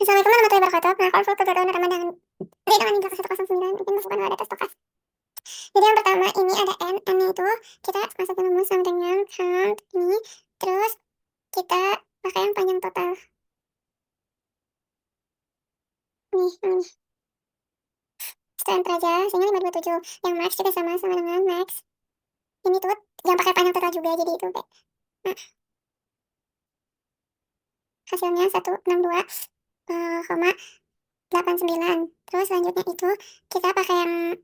Assalamualaikum warahmatullahi wabarakatuh. Perkenalkan kebetulan rekaman dengan Indra 109 mungkin masukkan data stokas. Jadi yang pertama ini ada n-nya itu kita masukin rumus sama dengan count ini, terus kita pakai yang panjang total. Nih, setelah enter aja, hasilnya 527. Yang max juga sama dengan max. Ini tuh yang pakai panjang total juga, jadi itu B. Nah, hasilnya 162,89. Terus selanjutnya itu kita pakai yang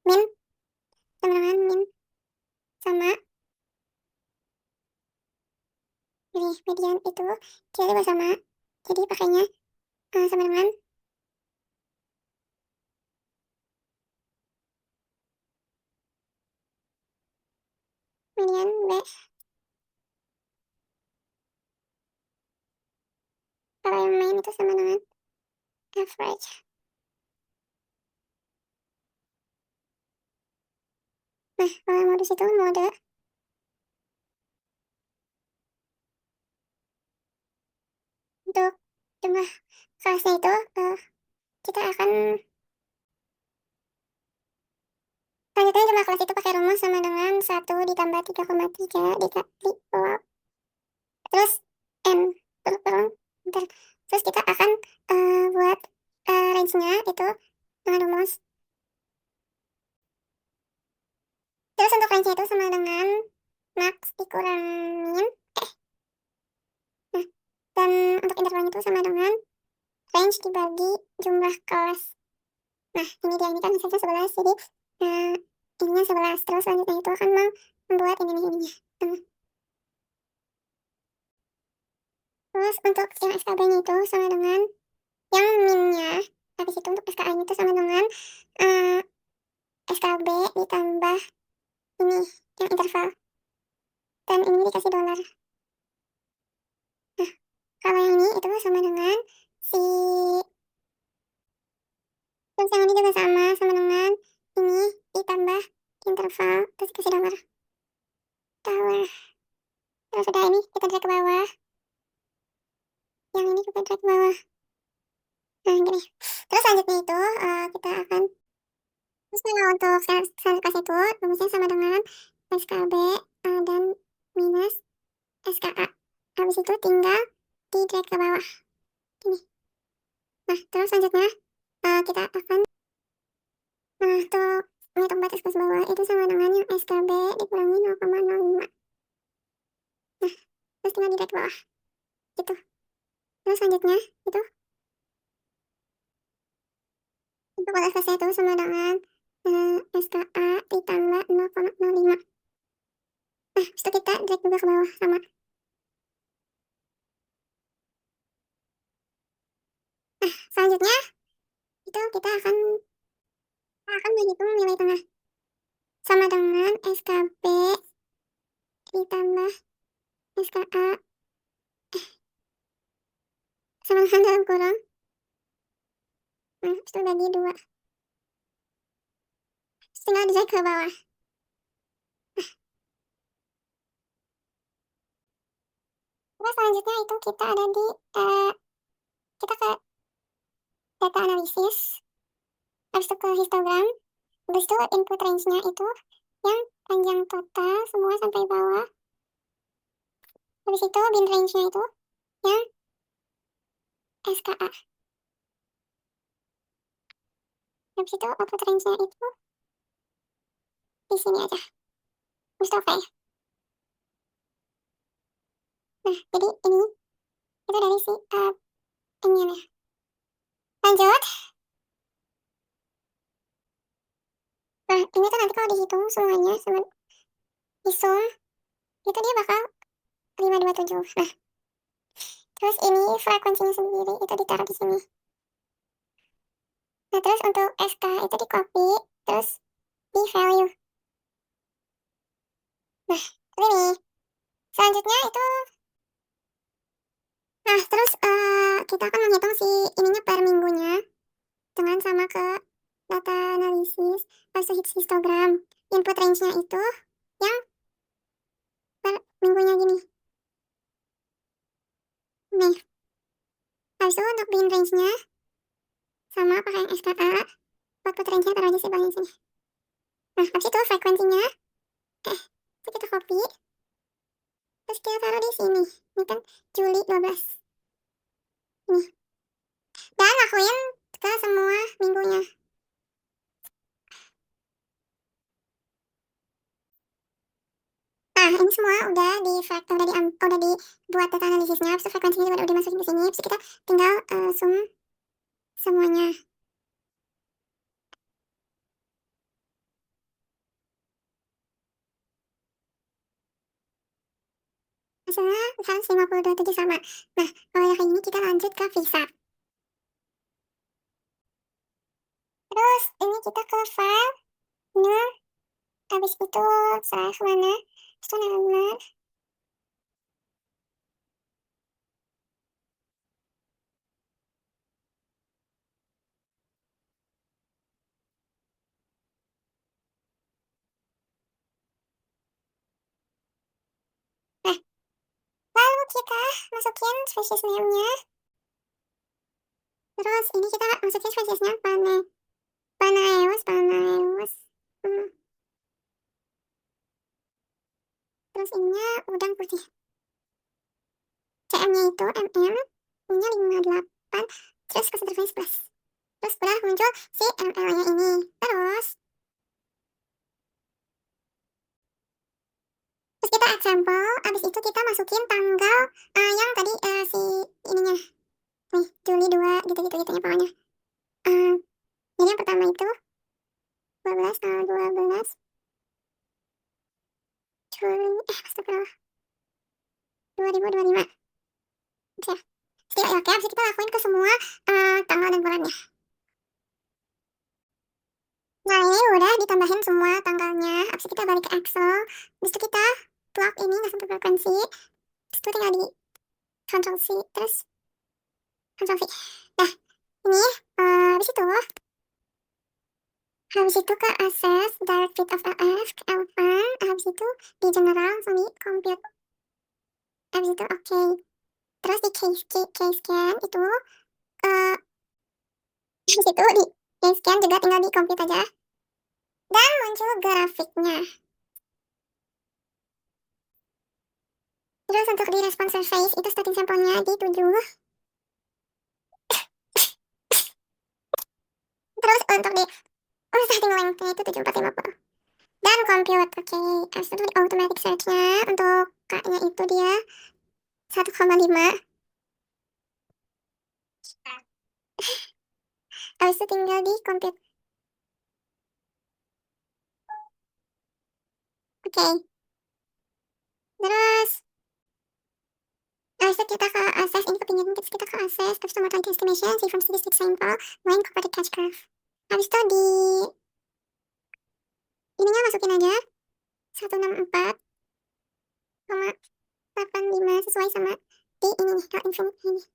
min sama dengan min sama ini median itu kita juga sama, jadi pakainya sama dengan median B. Kalau yang main itu sama dengan average. Nah, kalau yang modus itu mode untuk jumlah kelasnya itu kita akan lanjutkan jumlah kelas itu pakai rumus sama dengan 1 ditambah 3,3 dikali wow. Terus n bentar. Terus kita akan buat range-nya itu dengan rumus. Terus untuk range-nya itu sama dengan max dikurangin nah, dan untuk intervalnya itu sama dengan range dibagi jumlah kelas. Nah, ini dia, ini kan hasilnya 11, jadi ininya 11. Terus selanjutnya itu akan membuat ininya. Terus untuk yang SKB-nya itu sama dengan yang min-nya. Habis itu untuk SKA-nya itu sama dengan SKB ditambah ini, yang interval. Dan ini dikasih dolar. Nah, kalau yang ini itu sama dengan si terus yang ini juga sama dengan ini ditambah interval terus dikasih dolar. Terus udah ini kita drag ke bawah. Yang ini juga drag ke bawah. Nah, gini. Terus selanjutnya itu kita akan terus untuk sertifikat itu rumusnya sama dengan SKB dan minus SKA. Habis itu tinggal di drag ke bawah. Gini. Nah, terus selanjutnya kita akan untuk menghitung batas kelas bawah itu sama dengan yang SKB dikurangi 0,05. Nah, terus tinggal di drag ke bawah. Gitu. Terus selanjutnya itu untuk batas kelasnya itu sama dengan SKA ditambah 0,05. Nah, itu kita drag juga ke bawah sama. Nah, selanjutnya itu kita akan menghitung nilai tengah sama dengan SKB ditambah SKA sama dengan dalam kurung. Nah, itu bagi 2. Tinggal di drag ke bawah. Terus selanjutnya itu kita ada di kita ke data analisis. Habis itu ke histogram. Habis itu input range-nya itu yang panjang total semua sampai bawah. Habis itu bin range-nya itu yang SKA. Habis itu output range-nya itu di sini aja. Habis itu oke. Nah, jadi ini itu dari si ininya. Lanjut. Nah, ini tuh nanti kalau dihitung semuanya sama disum itu dia bakal 527. Nah, terus ini frekuensinya sendiri itu ditaruh di sini. Nah, terus untuk SK itu di copy, terus di value. Nah, ini selanjutnya itu nah, terus kita akan menghitung si ininya per minggunya dengan sama ke data analisis pas histogram. Input range-nya itu yang per minggunya gini. Nih, Habis itu untuk bikin range-nya sama pakai yang SKA. Output range-nya taruh aja sih bawahnya sini. Nah, habis itu frekuensinya itu kita copy, terus kita taruh di sini. Ini kan Juli 12. Nih. Dan lakuin ke semua minggunya. Nah, ini semua udah dibuat data analisisnya, habis itu frekuensinya juga udah dimasukin ke sini, habis itu kita tinggal zoom semuanya. Hasilnya 150,27 sama. Nah, kalau yang kayak gini kita lanjut ke visa. Terus ini kita ke file, new, habis itu saya kemana, itu nama. Nah, lalu kita masukin spesies name-nya. Terus ini kita masukin spesiesnya Panaeus. Hmm. Terus ininya udang putih. CM-nya itu ininya 58, terus konsentrasinya 11. Terus udah muncul si ML-nya ini. Terus kita example, abis itu kita masukin tanggal yang tadi si ininya. Nih, Juli 2 gitu-gitu gitunya pokoknya. Jadi yang pertama itu 12 tanggal 12 Juli, astagfirullah, 2025. Oke. Jadi oke, abis itu kita lakuin ke semua tanggal dan bulannya. Nah, ini udah ditambahin semua tanggalnya. Abis itu kita balik ke Excel. Abis itu kita plug ini langsung ke frekuensi. Abis itu tinggal di Ctrl C, terus Ctrl V. Nah, ini habis itu ke access, direct fit of LF, ke L1, habis itu di general, langsung di compute. Habis itu oke. Terus di case scan itu, habis itu di case scan juga tinggal di compute aja. Dan muncul grafiknya. Terus untuk di response surface itu starting sampelnya di 7. Terus untuk di starting length-nya itu 7450. Dan compute, oke. Habis itu di automatic search-nya untuk K-nya itu dia 1,5. Habis itu tinggal di compute. Oke. Terus habis itu kita ke access, ini kepingin terus kita ke access, terus mortality estimation, from statistic sample, line corporate catch curve. Habis itu di ininya masukin aja 164,85 sesuai sama di ini nih, L infinite ini.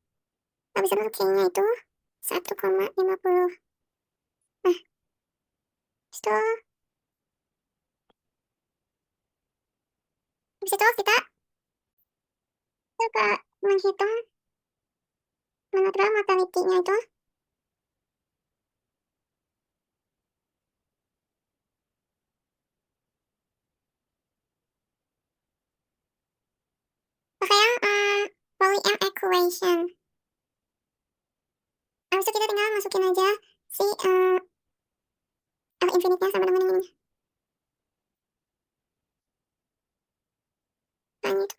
Habis itu K-nya itu 1,50. Nah, habis itu kita coba menghitung menurut mortality-nya itu. Pakai yang Poly-M equation. Habis itu kita tinggal masukin aja si L infinite-nya sama dengan ini. Nah, ini itu.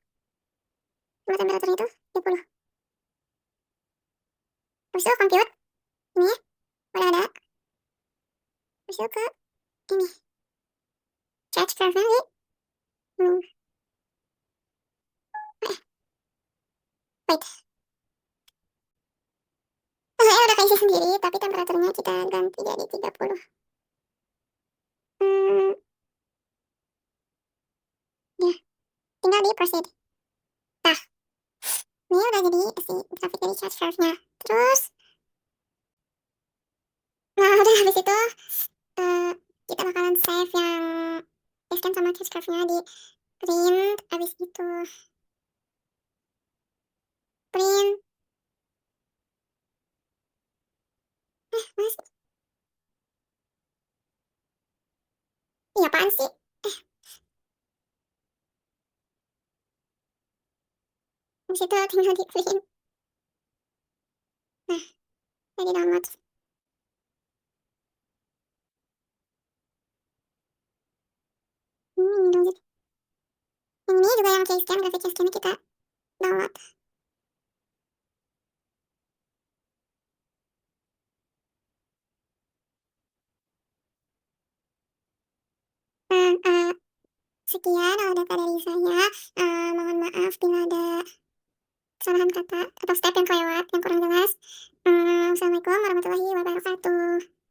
Sama temperaturnya itu 30. Habis itu compute. Ini udah ada. Habis itu ke ini. Catch curve-nya di wait. Saya udah kasih sendiri, tapi temperaturnya kita ganti jadi 30. Ya, tinggal di proceed. Nah, ini udah jadi si grafik dari catch curve-nya. Terus, nah udah habis itu kita bakalan save yang scan sama catch curve-nya di print. Habis itu print apaan sih? Habis itu tinggal di-print. Nah, udah di-download. Ini dong, Zit. Yang ini juga yang CScan, grafik CScan-nya kita download. Nah, sekian data dari saya, mohon maaf bila ada kesalahan kata atau step yang kelewat, yang kurang jelas. Wassalamualaikum warahmatullahi wabarakatuh.